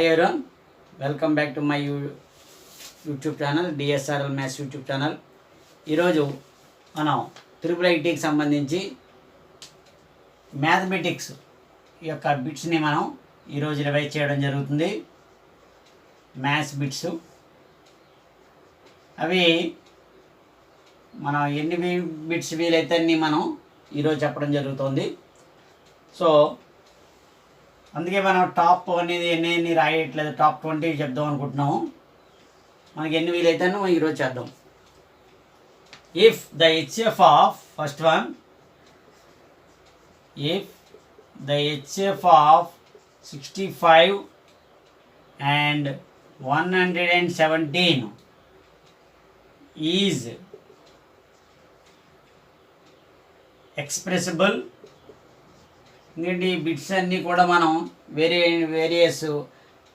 Hi everyone, welcome back to my YouTube channel DSRL maths YouTube channel. ఈరోజు మనం IIITకి సంబంధించి mathematics యొక్క బిట్స్ని మనం ఈరోజు రివైజ్ చేయడం జరుగుతుంది. మ్యాథ్స్ బిట్స్ అవి మనం ఎన్ని బిట్స్ వీలైతే అన్ని మనం ఈరోజు చెప్పడం జరుగుతుంది. సో అందుకే మనం టాప్ అనేది ఎన్ని రాయట్లేదు, టాప్ 20 చెప్దాం అనుకుంటున్నాము. మనకి ఎన్ని వీలైతే మనం ఈరోజు చేద్దాం. If the HF of first one, if the HF of 65 and 117 is ఎక్స్ప్రెసిబుల్. ఎందుకంటే ఈ బిట్స్ అన్నీ కూడా మనం వేరియస్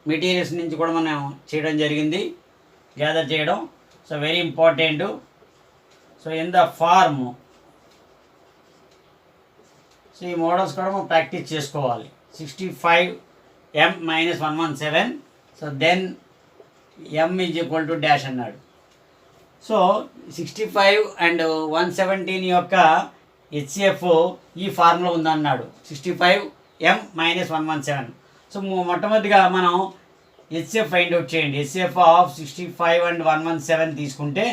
మెటీరియల్స్ నుంచి కూడా మనం చేయడం జరిగింది, గ్యాదర్ చేయడం. So very important. So in the form, so ఈ మోడల్స్ కూడా మనం ప్రాక్టీస్ చేసుకోవాలి. 65m - 117, so then m = dash అన్నాడు. సో 65 and 117 యొక్క హెచ్సిఎఫ్ ఈ ఫార్ములా ఉందన్నాడు, 65m - 117. సో మొట్టమొదటిగా మనం హెచ్సిఎఫ్ ఫైండ్ అవుట్ చేయండి. హెచ్సిఎఫ్ ఆఫ్ 65 and 117 తీసుకుంటే,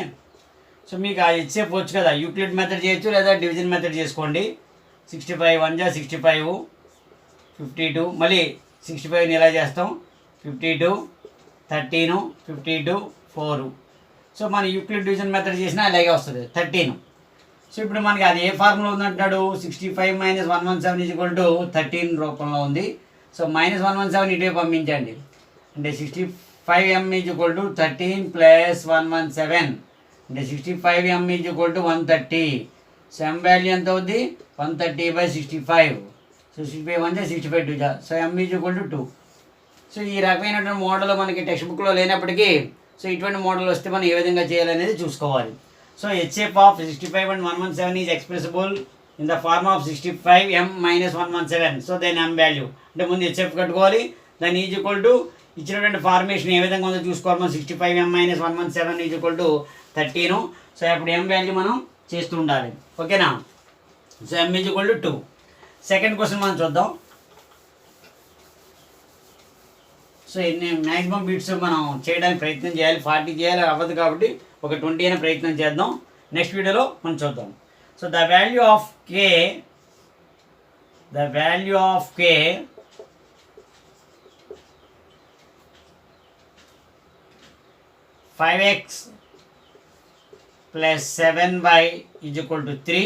సో మీకు ఆ హెచ్సిఎఫ్ వచ్చు కదా, యూక్లిడ్ మెథడ్ చేయొచ్చు లేదా డివిజన్ మెథడ్ చేసుకోండి. 65 1 = 65, 52, మళ్ళీ 65ని ఎలా చేస్తాం, 52, 13, 52, 4. సో మన యూక్లిడ్ డివిజన్ మెథడ్ చేసినా అలాగే వస్తుంది 13. సో ఇప్పుడు మనకి అది ఏ ఫార్ములా ఉందంటున్నాడు, 65 - 117 = 13 రూపంలో ఉంది. సో -117 ఇటే పంపించండి. అంటే 65m = 13 + 117, అంటే 65m = 130. సో m వాల్యూ ఎంత అవుద్ది, 130/65. సో 65 1 = 65 2. So m = 2. సో ఈ రకమైనటువంటి మోడల్ మనకి టెక్స్ట్ బుక్లో లేనప్పటికీ, సో ఇటువంటి మోడల్ వస్తే మనం ఏ విధంగా చేయాలనేది చూసుకోవాలి. So HF of 65 and 117 is expressible in the form of 65m - 117. So then m value, అంటే ముందు హెచ్ఎఫ్ కట్టుకోవాలి, దాని ఈజ్ ఈక్వల్ టు ఇచ్చినటువంటి ఫార్మేషన్ ఏ విధంగా ఉందో చూసుకోవాలి. మనం 65m - 117 = 13. సో అప్పుడు m వాల్యూ మనం చేస్తూ ఉండాలి, ఓకేనా. So m = 2. సెకండ్ క్వశ్చన్ మనం చూద్దాం. సో ఎన్ని మ్యాక్సిమం బిట్స్ మనం చేయడానికి ప్రయత్నం చేయాలి. 40 చేయాలి, అవ్వదు కాబట్టి ఒక 20 అయినా ప్రయత్నం చేద్దాం. నెక్స్ట్ వీడియోలో మనం చూద్దాం. So the value of K 5x + 7y = 3.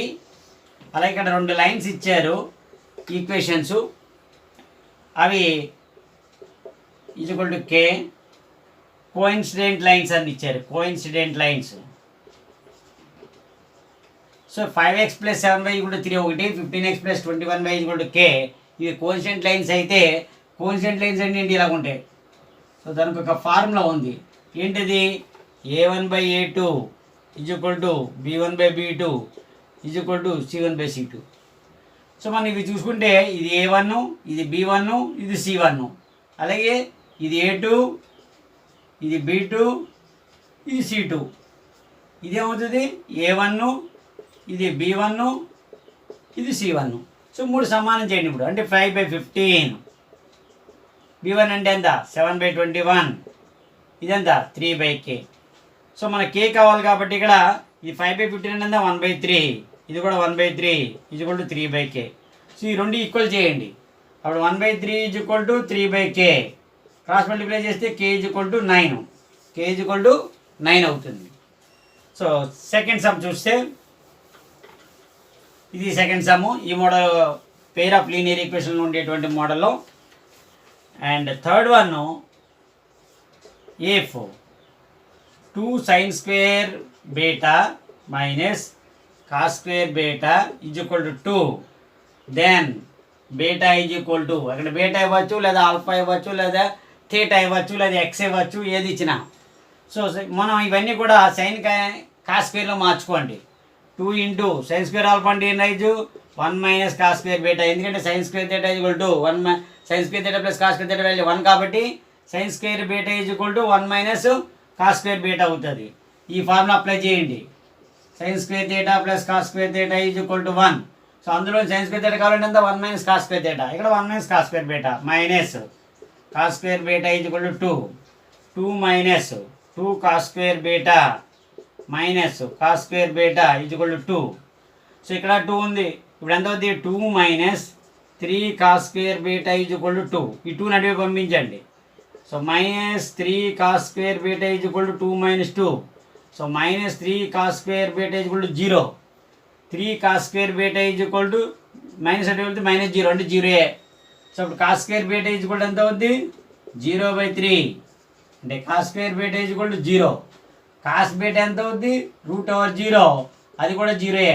అలాగే ఇక్కడ 2 లైన్స్ ఇచ్చారు, ఈక్వేషన్స్. అవి = k, కోఇన్సిడెంట్ లైన్స్ అని ఇచ్చారు, coincident lines. So 5x + 7y = 3 ఒకటి, 15x + 21y = k. ఇవి కోఇన్సిడెంట్ లైన్స్ అయితే, కోఇన్సిడెంట్ లైన్స్ అంటే ఏంటి, ఇలాగ ఉంటాయి. సో దానికి ఒక ఫార్ములా ఉంది, ఏంటిది, a1/a2 = b1/b2 = c1/c2. సో మనం ఇవి చూసుకుంటే ఇది a1, ఇది b1, ఇది c1. అలాగే ఇది a2, ఇది b2, ఇది c2. ఇదేమవుతుంది, a1, ఇది b1, ఇది c1. సో 3 సమానం చేయండి ఇప్పుడు. అంటే 5/15. b1 అంటే ఎంత, 7/21. ఇదంతా 3/k. సో మన k కావాలి కాబట్టి ఇక్కడ ఇది 5/15 అంటే 1/3, ఇది కూడా 1/3 = 3/k. సో ఈ రెండు ఈక్వల్ చేయండి. అప్పుడు 1/3 = 3/k. క్రాస్ మల్టిప్లై చేస్తే k = 9. k = 9 అవుతుంది. సో సెకండ్ సమ్ చూస్తే ఇది సెకండ్ సమ్. ఈ మోడల్ పెయిర్ ఆఫ్ లీనియర్ ఈక్వేషన్లో ఉండేటువంటి మోడల్లో. And third one, if 2 sin² β - cos² β = 2, then beta = అక్కడ బీటా ఇవ్వచ్చు, లేదా ఆల్ఫా ఇవ్వచ్చు, లేదా థీటా ఇవ్వచ్చు, లేదా ఎక్స్ ఇవ్వచ్చు, ఏది ఇచ్చినా. సో మనం ఇవన్నీ కూడా సైన్ cos² మార్చుకోండి. 2 × sin² ఆల్ఫా అంటే ఏం రాయొచ్చు, 1 - cos² β. ఎందుకంటే sin² θ = 1 sin² θ + cos² θ వాల్యూ 1 కాబట్టి sine square beta is equal to 1 minus cos square beta అవుతుంది. ఈ ఫార్ములా అప్లై చేయండి. Sine square theta plus cos square theta is equal to 1. So అందులో సైన్ స్క్వేర్ థీటా కావాలంటే ఎంత 1 minus cos square theta, ఇక్కడ 1 minus cos square beta minus cos square beta is equal to 2 minus 2 cos square beta minus cos square beta is equal to 2. So ఇక్కడ 2 ఉంది, ఇప్పుడు ఎంత అవుతుంది 2 minus 3 cos square beta is equal to 2. ఈ 2 నడివే పంపించండి. So minus 3 cos square beta is equal to 2 minus 2. So minus 3 cos square beta is equal to 0. 3 cos square beta is equal to minus అంటే వెళ్తే minus 0 అంటే 0. So ఇప్పుడు cos square beta is equal to ఎంత అవుద్ది 0/3 అంటే cos square beta is equal to 0. Cos beta ఎంత అవుద్ది √0, అది కూడా 0.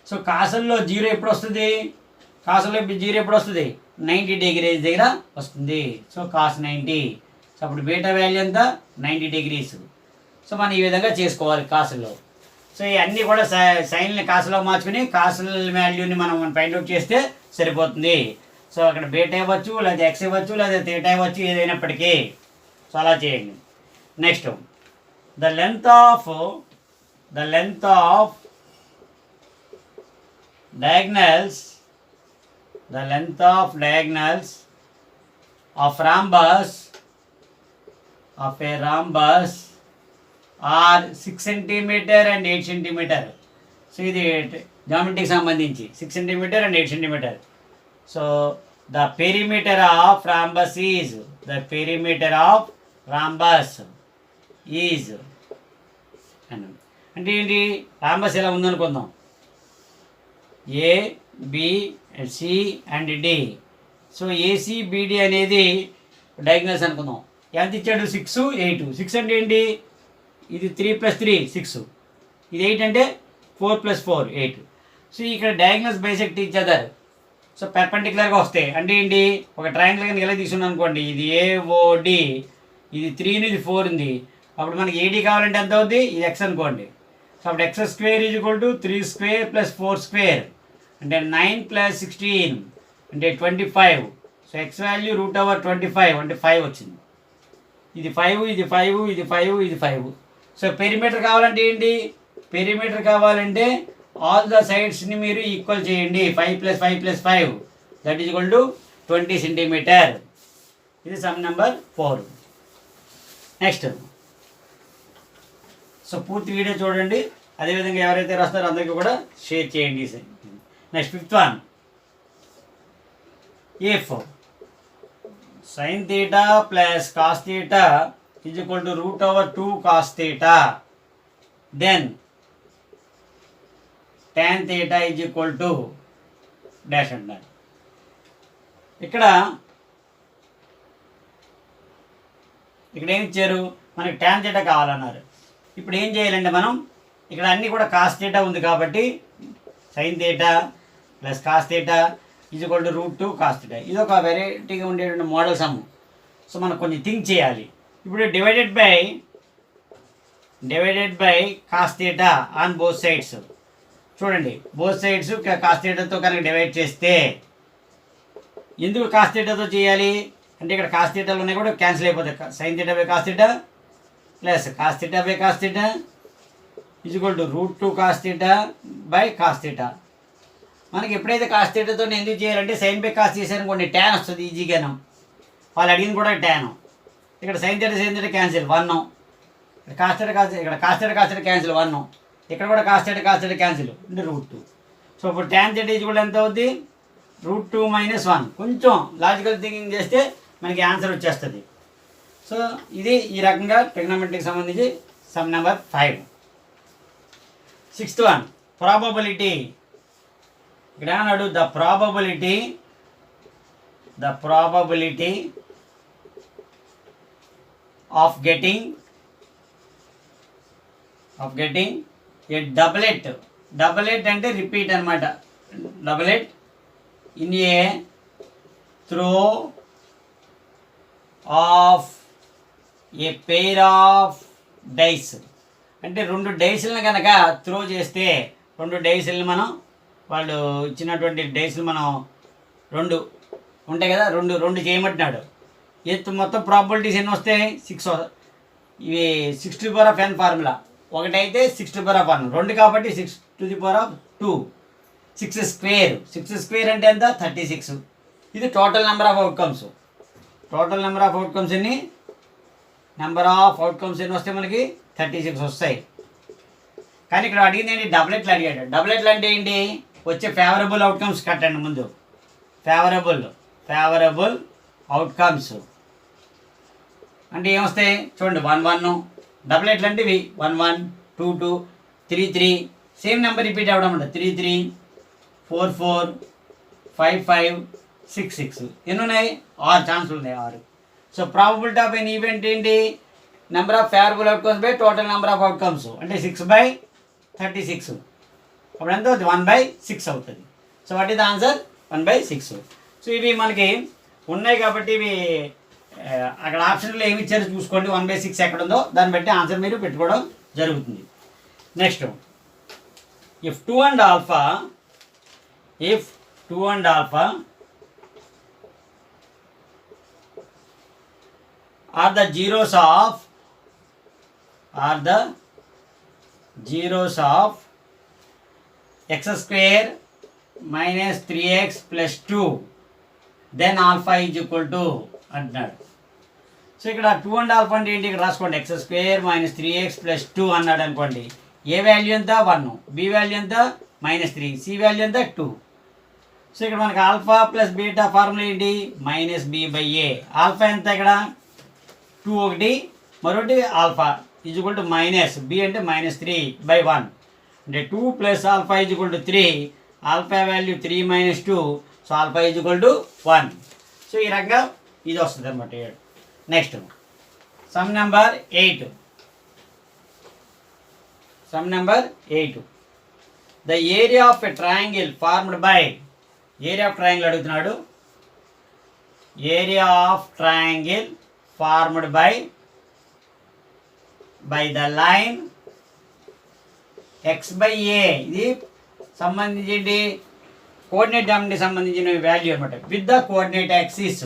సో కాసుల్లో 0 ఎప్పుడు వస్తుంది, కాసుల్లో 0 ఎప్పుడు వస్తుంది 90 డిగ్రీస్ దగ్గర వస్తుంది. So cos 90. సో అప్పుడు బీటా వాల్యూ ఎంత 90 డిగ్రీస్. సో మనం ఈ విధంగా చేసుకోవాలి కాసుల్లో. సో ఇవన్నీ కూడా సైన్ని కాసులో మార్చుకుని కాసుల వాల్యూని మనం ఫైండ్ అవుట్ చేస్తే సరిపోతుంది. సో అక్కడ బీటా ఇవ్వచ్చు, లేదా ఎక్స్ ఇవ్వచ్చు, లేదా థీటా ఇవ్వచ్చు, ఏదైనప్పటికీ. సో అలా చేయండి. Next the length of diagonals of a rhombus are 6 centimeter and 8 centimeter. So ఇది జామెట్రీకి సంబంధించి 6 centimeter and 8 centimeter. So the perimeter of rhombus is అంటే ఏంటి, రాంబస్ ఎలా ఉందనుకుందాం, A B C and D. So ACBD అనేది diagonals అనుకుందాం. ఎంత ఇచ్చాడు 6, 8. 6 అంటే ఏంటి, ఇది 3 + 3 6, ఇది 8 అంటే 4 + 4 8. సో ఇక్కడ diagonals bisect each other. So పెర్పెండిక్యులర్గా వస్తాయి అంటే ఏంటి, ఒక ట్రయాంగిల్ కనుక ఎలా తీసుకున్నాం అనుకోండి, ఇది ఏఓడి, ఇది 3 ఇది 4 ఉంది. అప్పుడు మనకి ఏడి కావాలంటే ఎంత అవుద్ది, ఇది ఎక్స్ అనుకోండి. సో అప్పుడు x² = 3² + 4² అంటే 9 + 16 అంటే 25. సో x వాల్యూ √25 అంటే 5 వచ్చింది. ఇది 5, ఇది 5, ఇది 5, ఇది 5. సో పెరిమీటర్ కావాలంటే ఏంటి, పెరిమీటర్ కావాలంటే ఆల్ ద సైడ్స్ని మీరు ఈక్వల్ చేయండి. 5 + 5 + 5 that is equal to 20 centimetre. ఇది సమ్ నెంబర్ 4. నెక్స్ట్ సో పూర్తి వీడియో చూడండి, అదేవిధంగా ఎవరైతే రాస్తారో అందరికీ కూడా షేర్ చేయండి. Next 5th one, if sin theta plus cos theta is equal to √2 cos theta, then tan theta is equal to dash అంటారు. ఇక్కడ ఏం ఇచ్చారు, మనకి tan theta కావాలన్నారు. ఇప్పుడు ఏం చేయాలంటే మనం ఇక్కడ అన్నీ కూడా కాస్ థీటా ఉంది కాబట్టి sine theta plus cos theta is equal to √2 cos theta. ఇది ఒక వెరైటీగా ఉండేటువంటి మోడల్ సమ్. సో మనం కొంచెం థింక్ చేయాలి. ఇప్పుడు divided by cos theta on both sides. చూడండి బోత్ సైడ్స్ కాస్ థీటాతో కనుక డివైడ్ చేస్తే, ఎందుకు కాస్ థీటాతో చేయాలి అంటే ఇక్కడ కాస్ థీటాలు ఉన్నాయి కూడా క్యాన్సిల్ అయిపోతాయి. Sine theta by cos theta plus cos theta by cos theta is equal to √2 cos theta by cos theta. మనకి ఎప్పుడైతే కాస్ థీటాతో ఎందుకు చేయాలంటే సైన్ బై కాస్ చేశారనుకోండి ట్యాన్ వస్తుంది ఈజీగాను. వాళ్ళు అడిగింది కూడా ట్యాన్. ఇక్కడ సైన్ థీటా క్యాన్సిల్ 1, ఇక్కడ కాస్ థీటా క్యాన్సిల్ 1, ఇక్కడ కూడా కాస్ థీటా క్యాన్సిల్ అంటే √2. సో ఇప్పుడు ట్యాన్ థీటా ఈజ్ కూడా ఎంత అవుద్ది √2 - 1. కొంచెం లాజికల్ థింకింగ్ చేస్తే మనకి ఆన్సర్ వచ్చేస్తుంది. సో ఇది ఈ రకంగా ట్రిగ్నోమెట్రీకి సంబంధించి some number 5. 6th one, probability. ఇక్కడ అన్నాడు the probability of getting a doublet. Doublet అంటే రిపీట్ అనమాట. Doublet in a throw of a pair of dice. అంటే 2 డైస్లను కనుక త్రో చేస్తే, 2 డైస్ని మనం వాళ్ళు ఇచ్చినటువంటి డైస్లు మనం 2 ఉంటాయి కదా, 2 చేయమంటున్నాడు. మొత్తం ప్రాబిలిటీస్ ఎన్ని వస్తాయి 6. ఇవి 6n ఫార్ములా. ఒకటైతే 6n, 2 కాబట్టి 6/2, 6 స్క్వేర్. 6 స్క్వేర్ అంటే ఎంత 36. ఇది total number of outcomes. Total number of outcomes ఎన్ని వస్తాయి మనకి 36 వస్తాయి. కానీ ఇక్కడ అడిగింది ఏంటి, డబులెట్లు అడిగాడు. డబులెట్లు అంటే ఏంటి, వచ్చే ఫేవరబుల్ అవుట్కమ్స్ కట్టండి ముందు. ఫేవరబుల్ అవుట్కమ్స్ అంటే ఏమొస్తాయి చూడండి, 1 1. డబులెట్లు అంటే ఇవి 1 1, 2 2, 3 3. సేమ్ నెంబర్ రిపీట్ అవ్వడం అంట. 3 3, 4 4, 5 5, 6 6. ఎన్ని ఉన్నాయి, 6 ఛాన్సులు ఉన్నాయి, 6. So probability of an event ఏంటి, number of favourable outcomes by total number of outcomes. అంటే 6/36. అప్పుడు ఎంత అవుతుంది, 1/6 అవుతుంది. So what is the answer, 1/6. సో ఇవి మనకి ఉన్నాయి కాబట్టి ఇవి అక్కడ ఆప్షన్లో ఏమి ఇచ్చారో చూసుకోండి. 1/6 ఎక్కడ ఉందో దాన్ని బట్టి ఆన్సర్ మీరు పెట్టుకోవడం జరుగుతుంది. Next, if 2 and alpha are the zeros of x square minus 3x plus 2, then alpha is equal to అంటున్నాడు. సో ఇక్కడ 2 and alpha అంటే ఏంటి, ఇక్కడ రాసుకోండి. x square minus 3x plus 2 అన్నాడు అనుకోండి. ఏ వాల్యూ ఎంత 1, బి వాల్యూ ఎంత -3, సి వాల్యూ ఎంత 2. సో ఇక్కడ మనకి ఆల్ఫా ప్లస్ బీటా ఫార్ములా ఏంటి, -b/a. ఆల్ఫా ఎంత ఇక్కడ 2 ఒకటి, మరొకటి alpha is equal to minus B అంటే -3/1. అంటే 2 plus alpha is equal to 3. Alpha value 3 - 2, so alpha is equal to 1. So ఈ రకంగా ఇది వస్తుంది అనమాట. Next sum number 8. The area of a triangle formed by, area of triangle అడుగుతున్నాడు. Area of triangle formed by the line x/a. ఇది సంబంధించి coordinate కి సంబంధించిన వాల్యూ అనమాట. With the coordinate axis,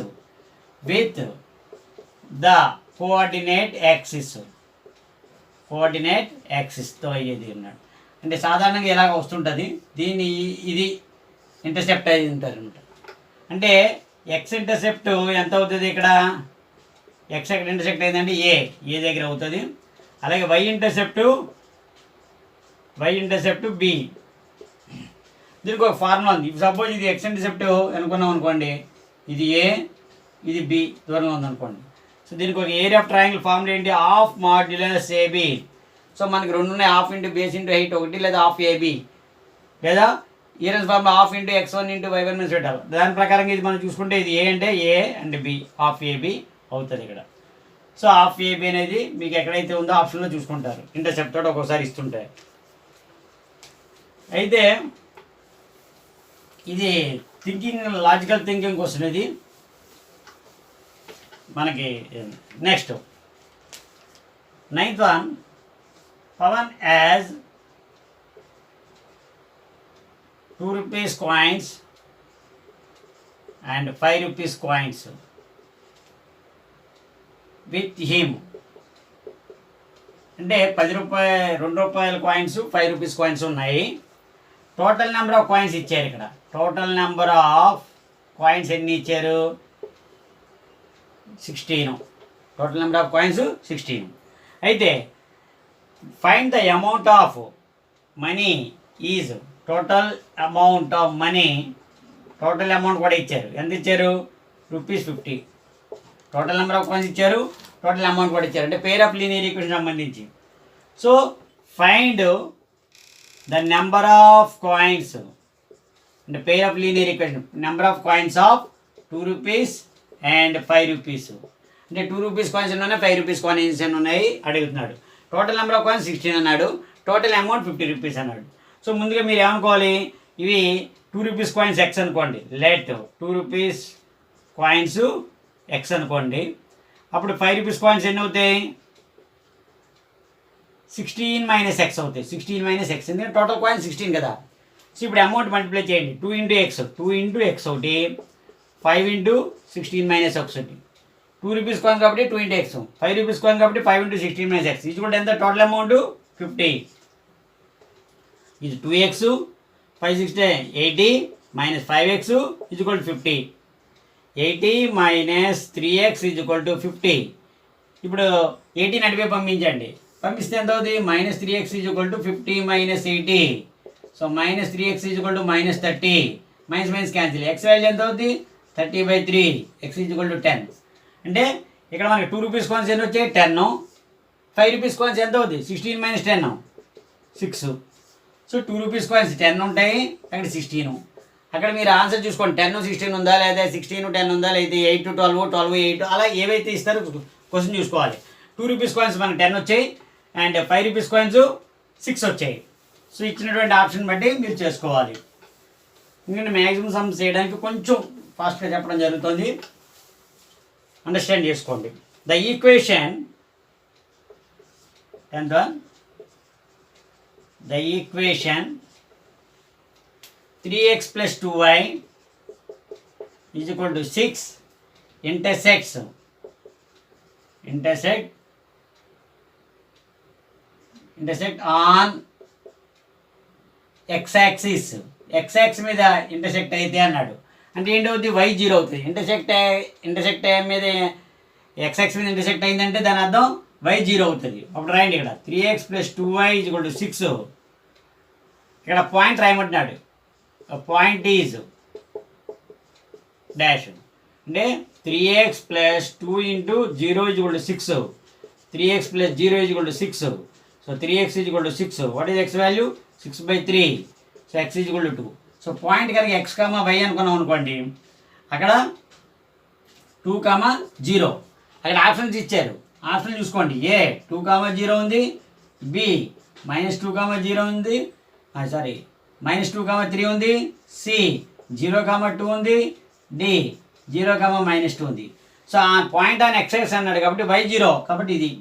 coordinate యాక్సిస్తో అయ్యేది అన్నాడు. అంటే సాధారణంగా ఇలాగ వస్తుంటుంది. దీన్ని ఇది ఇంటర్సెప్ట్ అయ్యి ఉంటుంది అనమాట. అంటే ఎక్స్ ఇంటర్సెప్ట్ ఎంత అవుతుంది ఇక్కడ, ఎక్స్ ఎక్కడ ఇంటర్సెక్ట్ అయిందంటే ఏ దగ్గర అవుతుంది. అలాగే వై ఇంటర్సెప్ట్ బి. దీనికి ఒక ఫార్ములా ఉంది. సపోజ్ ఇది ఎక్స్ ఇంటర్సెప్ట్ అనుకున్నాం అనుకోండి, ఇది ఏ ఇది బి దూరంగా ఉందనుకోండి. సో దీనికి ఒక ఏరియా ఆఫ్ ట్రయాంగిల్ ఫార్ములా ఏంటి, హాఫ్ మాడ్యులస్ ఏబి. సో మనకి 2 ఉన్నాయి, half into base into height ఒకటి, లేదా హాఫ్ ఏబి, లేదా Heron's formula half into x1 into y1 minus పెట్టాలి. దాని ప్రకారంగా ఇది మనం చూసుకుంటే ఇది ఏ అంటే A and B, half AB అవుతుంది ఇక్కడ. సో హాఫ్ ఏబి అనేది మీకు ఎక్కడైతే ఉందో ఆప్షన్లో చూసుకుంటారు. ఇంటర్సెప్ట్ తోటి ఒక్కోసారి ఇస్తుంటాయి. అయితే ఇది లాజికల్ థింకింగ్ క్వశ్చన్ ఇది మనకి. Next 9th one, Pawan has 2 rupees coins and 5 rupees coins with him. అంటే 2 రూపాయల కాయిన్స్ 5 రూపీస్ కాయిన్స్ ఉన్నాయి. టోటల్ నెంబర్ ఆఫ్ కాయిన్స్ ఇచ్చారు. ఇక్కడ టోటల్ నెంబర్ ఆఫ్ కాయిన్స్ ఎన్ని ఇచ్చారు, 16. Total number of coins 16. అయితే find the amount of money is, total amount of money, total amount కూడా ఇచ్చారు. ఎంత ఇచ్చారు, ₹50. టోటల్ నెంబర్ ఆఫ్ కాయిన్స్ ఇచ్చారు, టోటల్ అమౌంట్ కూడా ఇచ్చారు. అంటే పేర్ ఆఫ్ లీనియర్ ఈక్వేషన్ సంబంధించి. So find the number of coins, అంటే pair of linear equation, number of coins of 2 rupees and 5 rupees. అంటే 2 రూపీస్ కాయిన్స్ ఎన్ని ఉన్నాయి, 5 రూపీస్ కాయిన్స్ ఎన్ని ఉన్నాయి అడుగుతున్నాడు. టోటల్ నెంబర్ ఆఫ్ కాయిన్స్ 16 అన్నాడు, టోటల్ అమౌంట్ 50 రూపీస్ అన్నాడు. సో ముందుగా మీరు ఏమనుకోవాలి, ఇవి 2 రూపీస్ కాయిన్స్ ఎక్స్ అనుకోండి. లెట్ 2 రూపీస్ కాయిన్స్ ఎక్స్ అనుకోండి. అప్పుడు 5 రూపీస్ కాయిన్స్ ఎన్ని అవుతాయి, 16 - x అవుతాయి. 16 - x, ఎందుకంటే టోటల్ కాయిన్స్ 16 కదా. సో ఇప్పుడు అమౌంట్ మల్టిప్లై చేయండి. 2 × x, 2 × x ఒకటి, 5 × 16 - 1 ఒకటి, రూపీస్ కాయిన్ కాబట్టి 2 ఇంటూ ఎక్స్, 5 రూపీస్ కాయిన్ కాబట్టి 5 ఇంటూ 16 మైనస్ ఎక్స్ ఇది కూడా ఎంత టోటల్ అమౌంట్ 50. ఇది 2x 5 6 80 minus 5x is equal to 50. 80 minus 3x is equal to 50. ఇప్పుడు 80 నడిపే పంపించండి, పంపిస్తే ఎంత అవుతుంది minus 3x is equal to 50 minus 80. So minus 3x is equal to minus 30. Minus minus cancel, X value ఎంత అవుతుంది 30/3, X is equal to 10. అంటే ఇక్కడ మనకి 2 రూపీస్ కాయిన్స్ ఎన్ని వచ్చాయి 10, 5 రూపీస్ కాయిన్స్ ఎంత అవుతుంది 16 మైనస్ 10 6. సో 2 రూపీస్ కాయిన్స్ 10 ఉంటాయి, అక్కడ 16. అక్కడ మీరు ఆన్సర్ చూసుకోండి 10 16 ఉందా లేదా 16 10 ఉందా లేదా 8 12 12 8 అలా ఏవైతే ఇస్తారో క్వశ్చన్ చూసుకోవాలి. 2 రూపీస్ కాయిన్స్ మనకు 10 వచ్చాయి అండ్ 5 రూపీస్ కాయిన్స్ 6 వచ్చాయి. సో ఇచ్చినటువంటి ఆప్షన్ బట్టి మీరు చేసుకోవాలి. ఎందుకంటే మ్యాక్సిమం సమ్స్ చేయడానికి కొంచెం ఫాస్ట్గా చెప్పడం జరుగుతుంది, అండర్స్టాండ్ చేసుకోండి. ద ఈక్వేషన్ ఎంత, the equation 3x plus 2y is equal to 6 intersect on x-axis. x-axis మీద ఇంటర్సెక్ట్ అయితే అన్నాడు అంటే ఏంటవుతుంది y 0 అవుతుంది. ఇంటర్సెక్ట్ మీద x-axis మీద ఇంటర్సెక్ట్ అయిందంటే దాని అర్థం y 0 అవుతుంది. అప్పుడు రాయండి ఇక్కడ 3x plus 2y is equal to 6. ఇక్కడ పాయింట్ రాయమంటున్నాడు, పాయింట్ ఈజ్ డాష్ అంటే 3x plus 2 into 0 is equal to 6. 3x plus 0 is equal to 6. So 3x is equal to 6. What is x value? 6/3. So x is equal to 2. So point కనుక x, y అనుకున్నాం అనుకోండి, అక్కడ 2, 0. అక్కడ options ఇచ్చారు, option చూసుకోండి. ఏ 2, 0 ఉంది, B -2, 0 ఉంది, sorry -2, 3 ఉంది, సి 0, 2 ఉంది, డి 0, -2 ఉంది. సో ఆ పాయింట్ ఆన్ ఎక్సెస్ అన్నాడు కాబట్టి y 0 కాబట్టి ఇది.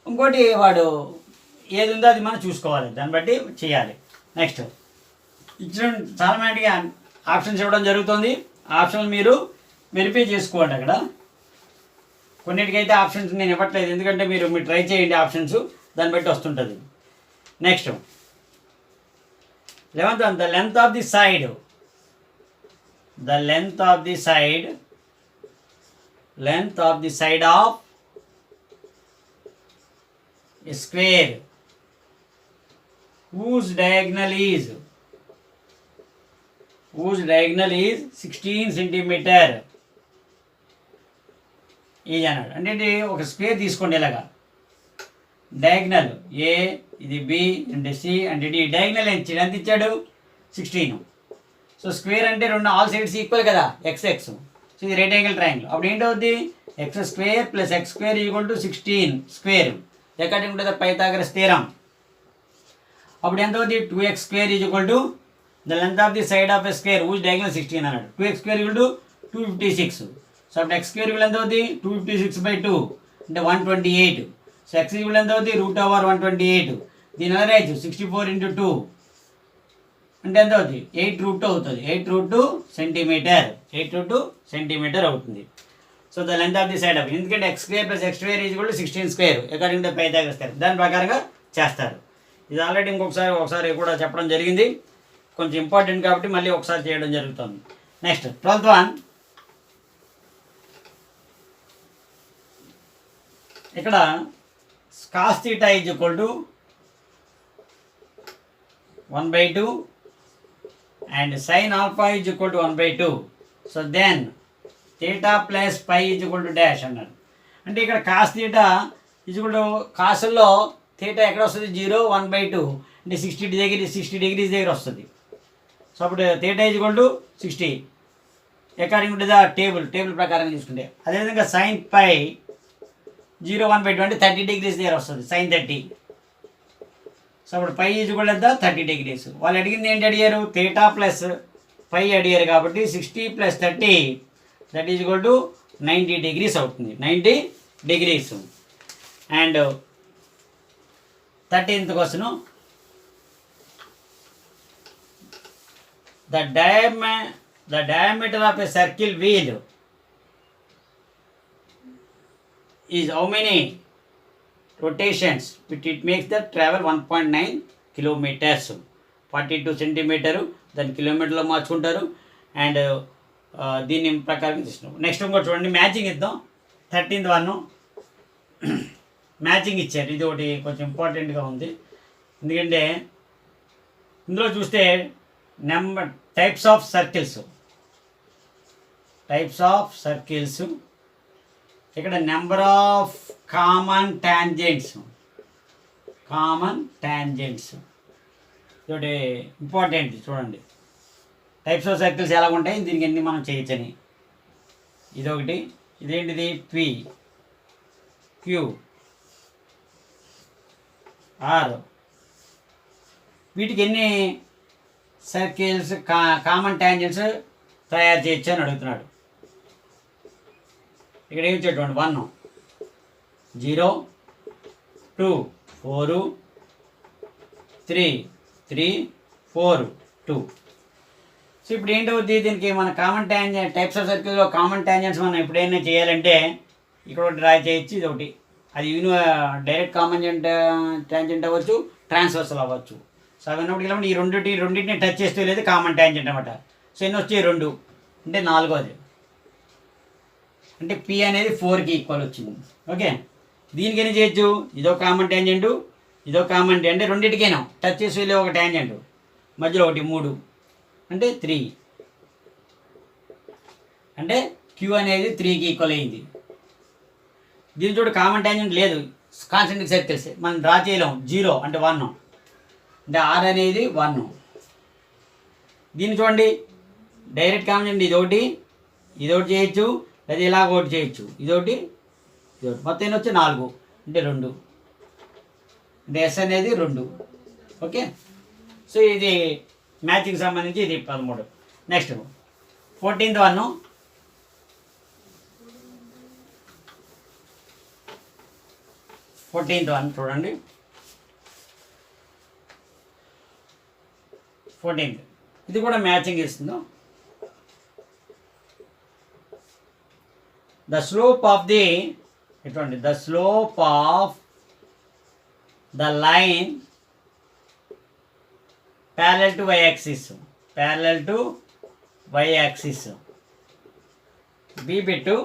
ఇంకోటి వాడు ఏది ఉందో అది మనం చూసుకోవాలి, దాన్ని బట్టి చేయాలి. నెక్స్ట్ ఇచ్చిన చాలా మందిగా ఆప్షన్స్ ఇవ్వడం జరుగుతుంది, ఆప్షన్లు మీరు వెరిఫై చేసుకోండి. అక్కడ కొన్నిటికైతే ఆప్షన్స్ నేను ఇవ్వట్లేదు, ఎందుకంటే మీరు ట్రై చేయండి ఆప్షన్స్, దాన్ని బట్టి వస్తుంటుంది. Next 11th one, the length of the side of a square whose diagonal is 16 centimeter ఇది అన్నాడు. అంటే ఒక స్క్వేర్ తీసుకోండి, ఇలాగా డయాగ్నల్ ఏ, ఇది బి అంటే సి అంటే డి. డయాగ్నల్ ఎంత ఇచ్చాడు 16. సో స్క్వేర్ అంటే రెండు ఆల్ సైడ్స్ ఈక్వల్ కదా, ఎక్స్. సో ఇది రైట్ యాంగిల్ ట్రయాంగిల్. అప్పుడు ఏంటవుద్ది x² + x² = 16 square according to the Pythagoras theorem. అప్పుడు ఎంత అవుతుంది 2x² = the length of the side of a square whose diagonal 16 అన్నాడు. 2x² = 256. సో అప్పుడు x² ఎంత అవుతుంది 256/2 అంటే 128. సో x ఎంత అవుతుంది √128. దీని అలరేజ్ 64 × 2 అంటే ఎంత అవుతుంది 8√2 అవుతుంది. 8√2 సెంటీమీటర్, 8√2 సెంటీమీటర్ అవుతుంది. So the length of the side of, ఎందుకంటే x² + x² = 16 square according to Pythagoras theorem, దాని ప్రకారంగా చేస్తారు. ఇది ఆల్రెడీ ఒకసారి కూడా చెప్పడం జరిగింది, కొంచెం ఇంపార్టెంట్ కాబట్టి మళ్ళీ ఒకసారి చేయడం జరుగుతుంది. నెక్స్ట్ 12th one, ఇక్కడ cos θ = 1/2 and sin α = 1/2. So then θ + π = dash అన్నాడు. అంటే ఇక్కడ cos θ కాసుల్లో థీట ఎక్కడ వస్తుంది 0, 1/2 అంటే 60 degrees దగ్గర వస్తుంది. సో అప్పుడు θ = 60 అకార్డింగ్ టు ద టేబుల్ ప్రకారం చూసుకుంటే. అదేవిధంగా sin π 0, 1/2 అంటే 30 degrees దగ్గర వస్తుంది, sin 30. సో అప్పుడు π = ఎంత 30 degrees. వాళ్ళు అడిగింది ఏంటి అడిగారు θ + π అడిగారు కాబట్టి 60 + 30 that is equal to 90 degrees అవుతుంది, 90 degrees. And 13th question, the diameter of a circle wheel is how many rotations it makes the travel 1.9 kilometers. 42 centimetre దాన్ని కిలోమీటర్లో మార్చుకుంటారు. అండ్ దీని ప్రకారం తీసుకున్నాం. నెక్స్ట్ ఇంకోటి చూడండి, మ్యాచింగ్ ఇద్దాం. 13th వన్ మ్యాచింగ్ ఇచ్చారు. ఇది ఒకటి కొంచెం ఇంపార్టెంట్గా ఉంది, ఎందుకంటే ఇందులో చూస్తే నెంబర్ టైప్స్ ఆఫ్ సర్కిల్స్, ఇక్కడ నెంబర్ ఆఫ్ కామన్ టాంజెంట్స్ ఒకటి ఇంపార్టెంట్. చూడండి టైప్స్ ఆఫ్ సర్కిల్స్ ఎలా ఉంటాయి, దీనికి ఎన్ని మనం చేయొచ్చని. ఇదొకటి, ఇదేంటిది పి క్యూ ఆర్, వీటికి ఎన్ని సర్కిల్స్ కామన్ టాంజెంట్స్ తయారు చేయొచ్చు అని అడుగుతున్నాడు. ఇక్కడ ఏం చూడండి, 1 0 2 4 3 3 4 2. సో ఇప్పుడు ఏంటవుద్ది, దీనికి మన కామన్ టాంజెంట్ టైప్స్ ఆఫ్ సర్కిల్లో కామన్ టాంజెంట్స్ మనం ఎప్పుడైనా చేయాలంటే ఇక్కడ ఒకటి డ్రా చేయొచ్చు. ఇది ఒకటి, అది డైరెక్ట్ కామన్ టాంజెంట్ అవ్వచ్చు, ట్రాన్స్వర్సల్ అవ్వచ్చు. సో అవి ఉన్నప్పుడు ఈ రెండింటిని టచ్ చేస్తూ లేదు కామన్ టాంజెంట్ అనమాట. సో ఎన్ని వచ్చాయి, 2 అంటే 4వది, అంటే పి అనేది 4కి ఈక్వల్ వచ్చింది. ఓకే, దీనికి ఎన్ని చేయొచ్చు, ఇదో కామన్ టాంజెంట్, ఇదో కామన్ అంటే రెండింటికైనా టచ్ చేసి వెళ్ళే ఒక టాంజెంట్, మధ్యలో ఒకటి 3 అంటే 3, అంటే క్యూ అనేది 3కి ఈక్వల్ అయింది. దీని చూడు కామన్ టాంజెంట్ లేదు, కాన్సెంట్రిక్ సర్కిల్స్ మనం డ్రా చేయలేం. 0 అంటే 1 అంటే ఆర్ అనేది 1. దీన్ని చూడండి డైరెక్ట్ కామన్ ఇదొకటి చేయొచ్చు, లేదా ఇలా ఒకటి చేయొచ్చు, ఇదొకటి మొత్తం ఎన్ని వచ్చి 4 అంటే 2 అంటే ఎస్ అనేది 2. ఓకే, సో ఇది మ్యాచింగ్ సంబంధించి ఇది 13. నెక్స్ట్ 14th వన్, చూడండి. 14th ఇది కూడా మ్యాచింగ్ ఇస్తుందో. the slope of the line parallel to y-axis b bit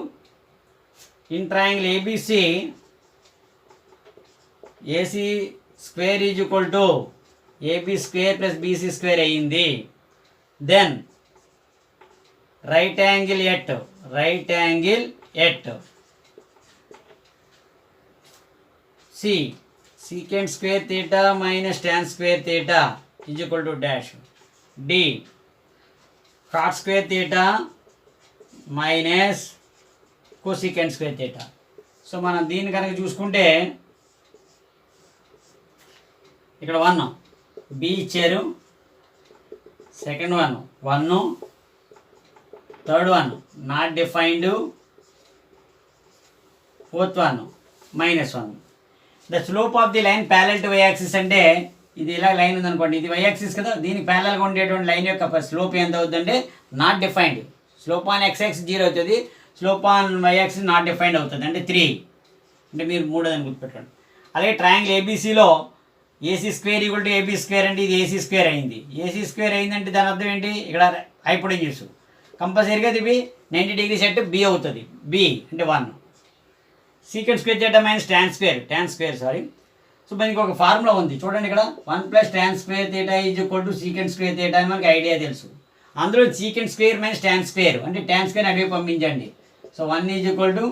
in triangle ABC AC square is equal to AB square plus BC square అయ్యింది. then right angle at C secant square theta minus tan square theta is equal to dash. D cot square theta minus cosecant square theta. So మనం దీన్ని కనుక చూసుకుంటే ఇక్కడ 1 B ఇచ్చారు, second 1 third 1 not defined, fourth 1 -1. The slope of the line parallel to y axis అంటే ఇది ఇలా line ఉందనుకోండి, ఇది y-యాక్సిస్ కదా, దీనికి ప్యారలల్గా ఉండేటువంటి లైన్ యొక్క స్లోప్ ఎంత అవుతుందంటే not defined. Slope on x axis 0 అవుతుంది, slope on y axis not defined అవుతుంది, అంటే 3 అంటే మీరు 3 అని గుర్తుపెట్టండి. అలాగే ట్రయాంగిల్ ఏబీసీలో AC square equal to AB square అంటే ఇది ఏసీ స్క్వేర్ అయింది. ఏసీ స్క్వేర్ అయిందంటే దాని అర్థం ఏంటి, ఇక్కడ హైపోటెన్యూస్ కంపల్సరీగా ఇది 90 degrees సెట్ బి అవుతుంది. బి అంటే 1 secant square theta minus tan square sorry. So మనకి ఒక ఫార్ములా ఉంది చూడండి, ఇక్కడ 1 + tan square theta is equal to secant square theta అని మనకి ఐడియా తెలుసు. అందులో secant square minus tan square అంటే ట్యాన్ స్క్వేర్ అడిగి పంపించండి. So 1 is equal to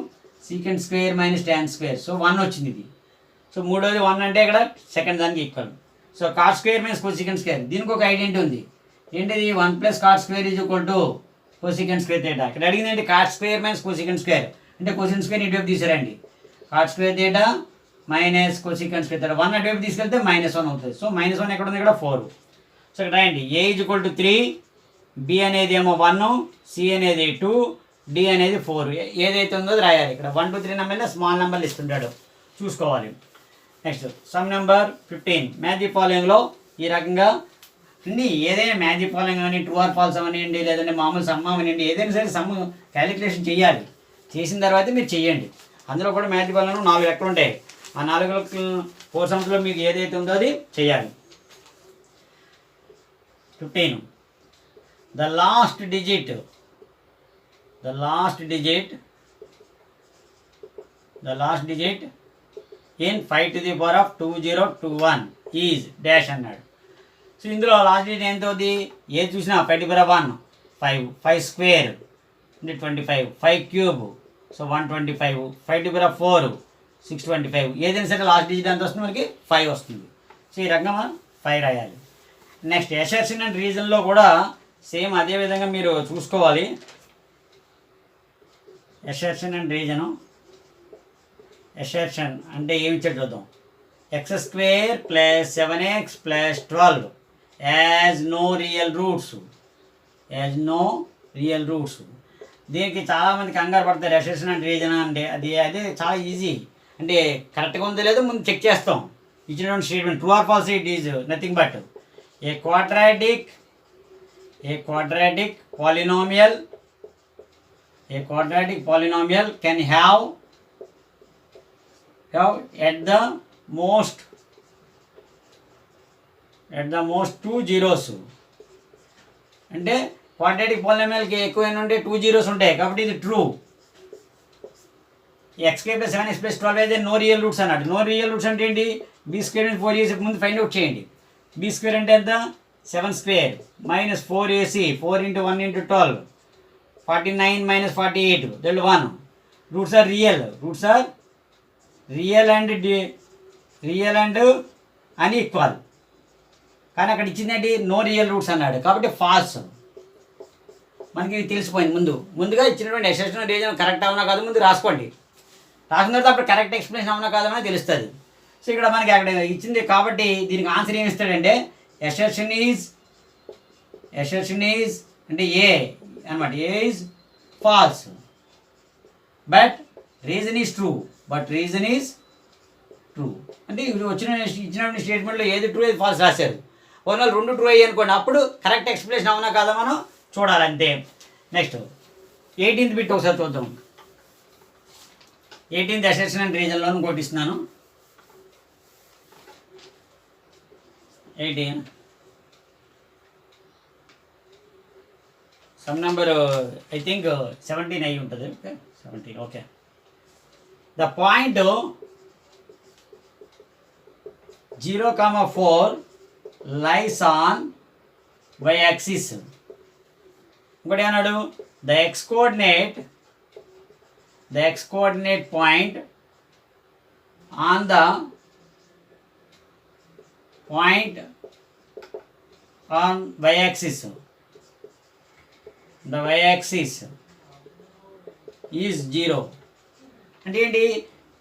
secant square minus tan square. So 1 వచ్చింది ఇది. సో మూడోది 1 అంటే ఇక్కడ సెకండ్ దానికి ఈక్వల్. So cot square minus cosecant square, దీనికి ఒక ఐడెంటిటీ ఉంది ఏంటిది, 1 + cot square is equal to cosecant square theta. ఇక్కడ అడిగిందంటే cot square minus cosecant square అంటే కోసికెంట్ స్క్వేర్ ఇటువైపు తీసారండి, cot square theta minus cosecant square theta. 1 అటువైపు తీసుకెళ్తే -1 అవుతుంది. సో -1 ఎక్కడ ఉంది, ఇక్కడ 4. సో ఇక్కడ రాయండి, ఏ ఈజ్ ఈక్వల్ టు 3, బి అనేది ఏమో 1, సి అనేది 2, డి అనేది 4. ఏదైతే ఉందో అది రాయాలి. ఇక్కడ 1 2 3 నెంబర్లో స్మాల్ నెంబర్లు ఇస్తుంటాడు, చూసుకోవాలి. నెక్స్ట్ సమ్ నెంబర్ 15 మ్యాజిక్ ఫాలోయింగ్లో ఈ రకంగా అన్నీ ఏదైనా మ్యాజిక్ ఫాలోయింగ్ అని ట్రూ ఆర్ ఫాల్స్ అవనివ్వండి, లేదంటే మామూలు సమ్ అవనివ్వండి, ఏదైనా సరే సమ్ క్యాలిక్యులేషన్ చేయాలి. చేసిన తర్వాత మీరు చెయ్యండి. అందులో కూడా మ్యాథ్స్ వల్ల 4 లెక్కలు ఉంటాయి. ఆ 4 4 సమ్స్లో మీకు ఏదైతే ఉందో అది చేయాలి. 15 the last digit in 5 to the power of 2021 is dash అన్నాడు. సో ఇందులో లాస్ట్ డిజిట్ ఎంత అవుతుంది? ఏది చూసినా 5 to the power of 1 5 square అంటే 25, 5 cube so 125, 5 to the power of 4 625. ఏదైనా సరే లాస్ట్ డిజిట్ ఎంత వస్తుంది? మనకి 5 వస్తుంది. సో ఈ రకంగా మనం 5 రాయాలి. నెక్స్ట్ అసర్షన్ అండ్ రీజన్లో కూడా సేమ్ అదే విధంగా మీరు చూసుకోవాలి. Assertion and reason. అసర్షన్ అంటే ఏమి ఇచ్చాడు చూద్దాం. x² + 7x + 12 as no real roots. దీనికి చాలామంది కంగారు పడతారు. అసర్షన్ అండ్ రీజన్ అంటే అదే చాలా ఈజీ. అంటే కరెక్ట్గా ఉందో లేదో ముందు చెక్ చేస్తాం. ఇచ్చినటువంటి statement true or false, it is nothing but a quadratic polynomial can have at the most 2 zeros. అంటే క్వాడ్రాటిక్ పాలినామియల్కి ఎక్కువైనా ఉంటే 2 zeros ఉంటాయి కాబట్టి ఇది ట్రూ. x² + 7x + 12 అయితే నో రియల్ రూట్స్ అన్నాడు. నో రియల్ రూట్స్ అంటే ఏంటి? b² + 4ac ముందు ఫైండ్ అవుట్ చేయండి. b² అంటే ఎంత? 7² - 4ac 4 × 1 × 12 49 - 48 that 1. Roots are real and unequal. కానీ అక్కడ ఇచ్చిందేంటి? నో రియల్ రూట్స్ అన్నాడు కాబట్టి ఫాల్స్. మనకి తెలిసిపోయింది. ముందుగా ఇచ్చినటువంటి అసర్షన్ రీజన్ కరెక్ట్ అవునా కాదు ముందు రాసుకోండి. రాసిన తర్వాత అప్పుడు కరెక్ట్ ఎక్స్ప్లెనేషన్ అవునా కాదని తెలుస్తుంది. సో ఇక్కడ మనకి అక్కడ ఇచ్చింది కాబట్టి దీనికి ఆన్సర్ ఏమి ఇస్తాడంటే అసర్షన్ ఈజ్ అంటే ఏ అనమాట. A is false but reason is true. అంటే ఇప్పుడు ఇచ్చినటువంటి స్టేట్మెంట్లో ఏది ట్రూ ఏది ఫాల్స్ రాశారు. ఒకవేళ 2 ట్రూ అయ్యి అనుకోండి అప్పుడు కరెక్ట్ ఎక్స్ప్లెనేషన్ అవునా కాదా మనం చూడాలి అంతే. నెక్స్ట్ 18th బిట్ ఒకసారి చూద్దాం. 18th అసర్షన్ అండ్ రీజన్లో ఇంకోటి ఇస్తున్నాను. 18 సమ్ నెంబర్ ఐ థింక్ 17 అయి ఉంటుంది. Okay 17. Okay the point 0,4 lies on y axis. ఇంకోటి ఏమన్నాడు? The x coordinate point on the point on y-axis. The y-axis is 0. అంటే ఏంటి?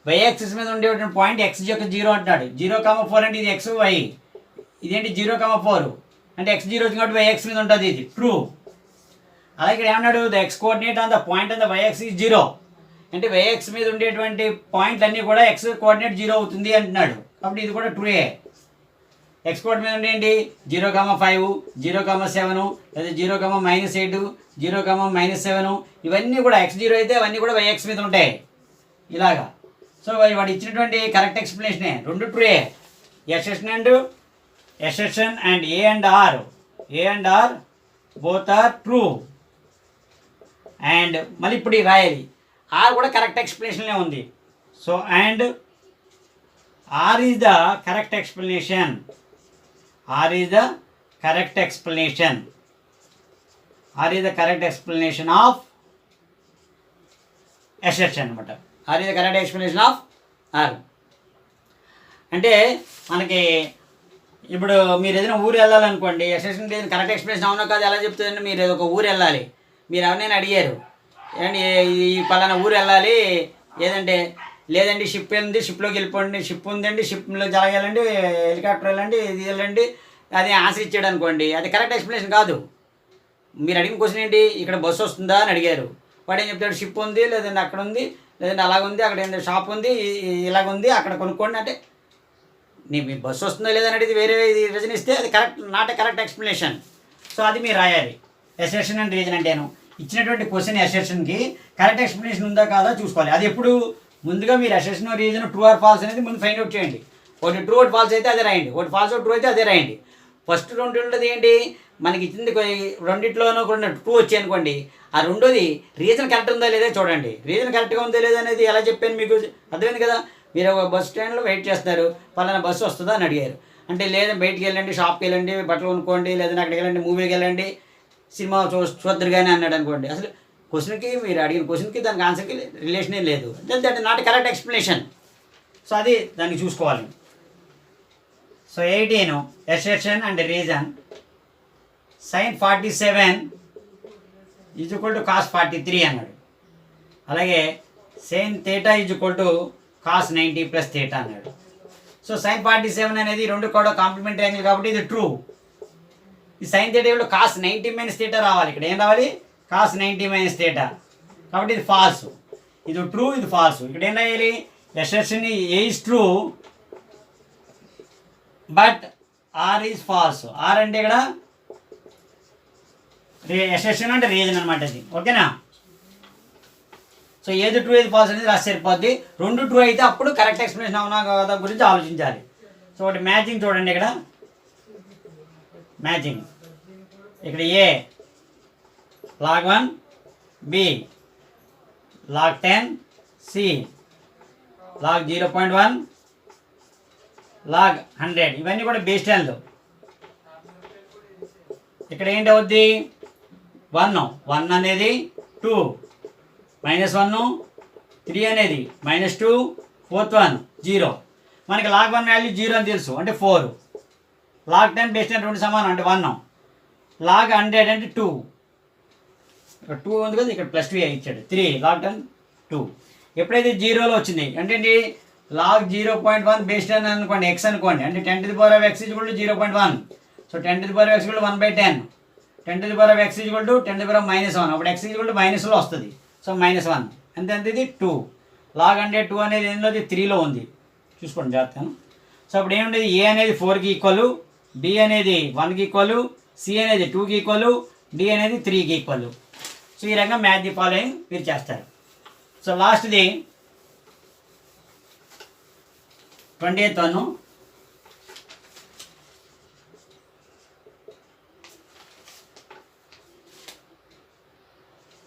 y-axis మీద ఉండేటువంటి పాయింట్ x యొక్క 0 అంటున్నాడు. 0,4 అంటే ఇది x y. ఇదేంటి 0,4 అంటే x 0 వచ్చింది కాబట్టి y x మీద ఉంటుంది. ఇది ట్రూ. అలాగే ఇక్కడ ఏమన్నాడు? The x coordinate on the point on the y-axis is 0. అంటే y-x మీద ఉండేటువంటి పాయింట్లు అన్నీ కూడా x కోఆర్డినేట్ 0 అవుతుంది అంటున్నాడు కాబట్టి ఇది కూడా ట్రూయే. x కోఆర్డినేట్ మీద ఉండేంటి? 0,5 0,7 లేదా 0,-8 0,-7 ఇవన్నీ కూడా x 0 అయితే అవన్నీ కూడా y x మీద ఉంటాయి ఇలాగా. సో వాడు ఇచ్చినటువంటి కరెక్ట్ ఎక్స్ప్లెనేషనే. 2 ట్రూయే. Assertion and A and R both are true. And మళ్ళీ ఇప్పుడు రాయాలి. ఆర్ కూడా కరెక్ట్ ఎక్స్ప్లెనేషన్లే ఉంది. So and R is the correct explanation. R is the correct explanation of assertion అనమాట. R is the correct explanation of R. అంటే మనకి ఇప్పుడు మీరు ఏదైనా ఊరు వెళ్ళాలనుకోండి, అసర్షన్ కరెక్ట్ ఎక్స్ప్లెనేషన్ అవునా కాదు ఎలా చెప్తుందండి? మీరు ఏదో ఒక ఊరు వెళ్ళాలి, మీరు ఎవరినైనా అడిగారు ఏమండి ఈ పలానా ఊరు వెళ్ళాలి, లేదండి షిప్ ఉంది, షిప్లోకి వెళ్ళిపోండి, షిప్ ఉందండి, షిప్లోకి జరగాలండి, హెలికాప్టర్ వెళ్ళండి, ఇది వెళ్ళండి, అది ఆన్సర్ ఇచ్చాడు అనుకోండి, అది కరెక్ట్ ఎక్స్ప్లెనేషన్ కాదు. మీరు అడిగిన క్వశ్చన్ ఏంటి? ఇక్కడ బస్సు వస్తుందా అని అడిగారు. వాడు ఏం చెప్తాడు? షిప్ ఉంది, లేదంటే అక్కడ ఉంది, లేదంటే అలాగుంది, అక్కడ ఏంటంటే షాప్ ఉంది, ఇలాగుంది, అక్కడ కొనుక్కోండి అంటే మీ బస్సు వస్తుందా లేదని అడిగితే వేరే రీజన్ ఇస్తే అది not a correct explanation. So అది మీరు రాయాలి. అసర్షన్ అండ్ రీజన్ అంటేను ఇచ్చినటువంటి క్వశ్చన్ అసర్షన్కి కరెక్ట్ ఎక్స్ప్లెనేషన్ ఉందా కాదా చూసుకోవాలి. అది ఎప్పుడు ముందుగా మీరు assertion reason true or false అనేది ముందు ఫైండ్ అవుట్ చేయండి. ఒకటి ట్రూ ఒకటి ఫాల్స్ అయితే అదే రాయండి, ఒకటి ఫాల్స్ ఒకటి ట్రూ అయితే అదే రాయండి. ఫస్ట్ రెండు ఉండేది ఏంటి, మనకి ఇచ్చింది రెండిట్లోనూ కూడా ట్రూ వచ్చాయి అనుకోండి, ఆ రెండోది రీజన్ కరెక్ట్ ఉందా లేదా చూడండి. రీజన్ కరెక్ట్గా ఉందా లేదా అనేది ఎలా చెప్పాను మీకు అర్థమైంది కదా. మీరు ఒక బస్ స్టాండ్లో వెయిట్ చేస్తారు, పలానా బస్సు వస్తుందా అని అడిగారు. అంటే లేదా బయటికి వెళ్ళండి, షాప్కి వెళ్ళండి, బట్టలు కొనుక్కోండి, లేదంటే అక్కడికి వెళ్ళండి, మూవీకి వెళ్ళండి, సినిమా చూద్దరు కానీ అన్నాడు అనుకోండి. అసలు క్వశ్చన్కి మీరు అడిగిన క్వశ్చన్కి దానికి ఆన్సర్కి రిలేషనే లేదు, that not correct explanation. So అది దాన్ని చూసుకోవాలి. So 18 assertion and reason sin 47 is equal to cos 43 అన్నాడు. అలాగే sin θ is equal to cos 90 plus θ అన్నాడు. సో sin 47 అనేది రెండు కూడా కాంప్లిమెంటరీ యాంగిల్ కాబట్టి ఇది ట్రూ. ఈ sin θ equal to cos 90 minus θ రావాలి. ఇక్కడ ఏం రావాలి, cos 90 మైనస్ θ, కాబట్టి ఇది ఫాల్స్. ఇది ట్రూ, ఇది ఫాల్స్. ఇక్కడ ఏం రాయాలి, assertion A is true but R is false. R అంటే ఇక్కడ అసెర్షన్ అంటే రీజన్ అనమాట అది, ఓకేనా. సో ఏది ట్రూ ఏది ఫాల్స్ అనేది రాసి సరిపోద్ది. రెండు ట్రూ అయితే అప్పుడు కరెక్ట్ ఎక్స్ప్లెనేషన్ అవునా కదా గురించి ఆలోచించాలి. సో ఒకటి మ్యాచింగ్ చూడండి, ఇక్కడ మ్యాచింగ్, ఇక్కడ A log 1, B log 10, C log 0.1, log 100, ఇవన్నీ కూడా బేస్ 10లు. ఇక్కడ ఏంటి అవుద్ది, 1 అనేది 2, -1 3 అనేది -2, 4th 1 0. మనకి log 1 వాల్యూ 0 అని తెలుసు అంటే 4, log 10 బేస్ 10 రెండు సమానం అంటే 1, log 100 అంటే 2, ఇక్కడ 2 ఉంది కదా, ఇక్కడ +2 ఇచ్చాడు 3, log 10 2. ఎప్పుడైతే 0లో వచ్చింది అంటే log 0.1 బేస్ 10 అనుకోండి, x అనుకోండి, అంటే 10 to the power of x is equal to 0.1. So 10 to the power of x is equal to 1/10. 10 to the power of x is equal to 10 to the power of -1. అప్పుడు x is equal to మైనస్లో వస్తుంది. So -1 అంతే, ఇది 2. log 102 అనేది ఏంటో 3లో ఉంది, చూసుకోండి జాగ్రత్తగా. So అప్పుడు ఏముండేది, ఏ అనేది 4కి ఈక్వల్, బి అనేది 1కి ఈక్వల్, సి అనేది 2కి ఈక్వల్, డి అనేది 3కి ఈక్వల్. సో ఈ రకంగా మ్యాచ్ ది ఫాలోయింగ్ మీరు చేస్తారు. సో లాస్ట్ది 20th one,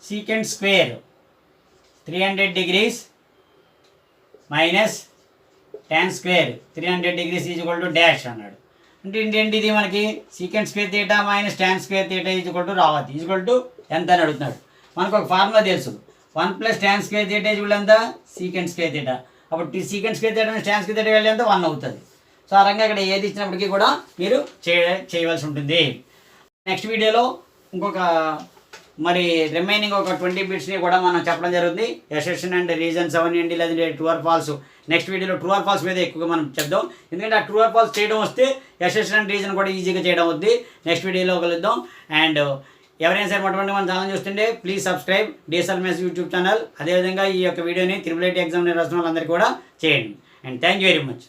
secant square 300 degrees minus tan square 300 degrees is equal to dash అన్నాడు. అంటే ఏంటి ఇది మనకి secant square theta minus tan square theta is equal to రావాలి, is equal to ఎంత అని అడుగుతున్నాడు. మనకు ఒక ఫార్ములా తెలుసు, 1 + tan square theta is equal to ఎంత, secant square theta. అప్పుడు secant square theta minus tan square theta value ఎంత, 1 అవుతుంది. సో ఆ రకంగా ఇక్కడ ఏది ఇచ్చినప్పటికీ కూడా మీరు చేయవలసి ఉంటుంది. నెక్స్ట్ వీడియోలో ఇంకొక మరి రిమైనింగ్ ఒక 20 బిట్స్ని కూడా మనం చెప్పడం జరుగుతుంది. అసెర్షన్ అండ్ రీజన్స్ అవనివ్వండి, లేదంటే ట్రూ ఆర్ ఫాల్స్. నెక్స్ట్ వీడియోలో ట్రూ ఆర్ ఫాల్స్ మీద ఎక్కువగా మనం చెప్దాం, ఎందుకంటే ఆ ట్రూ ఆర్ ఫాల్స్ చేయడం వస్తే అసెర్షన్ అండ్ రీజన్ కూడా ఈజీగా చేయడం అవుద్ది. నెక్స్ట్ వీడియోలో కలుద్దాం. అండ్ ఎవరైనా సరే మొట్టమొదటి మన ఛానల్ చూస్తుంటే please subscribe DSR maths YouTube channel. అదేవిధంగా ఈ యొక్క వీడియోని 888 ఎగ్జామ్ రాసిన వాళ్ళందరికీ కూడా చేయండి. And thank you very much.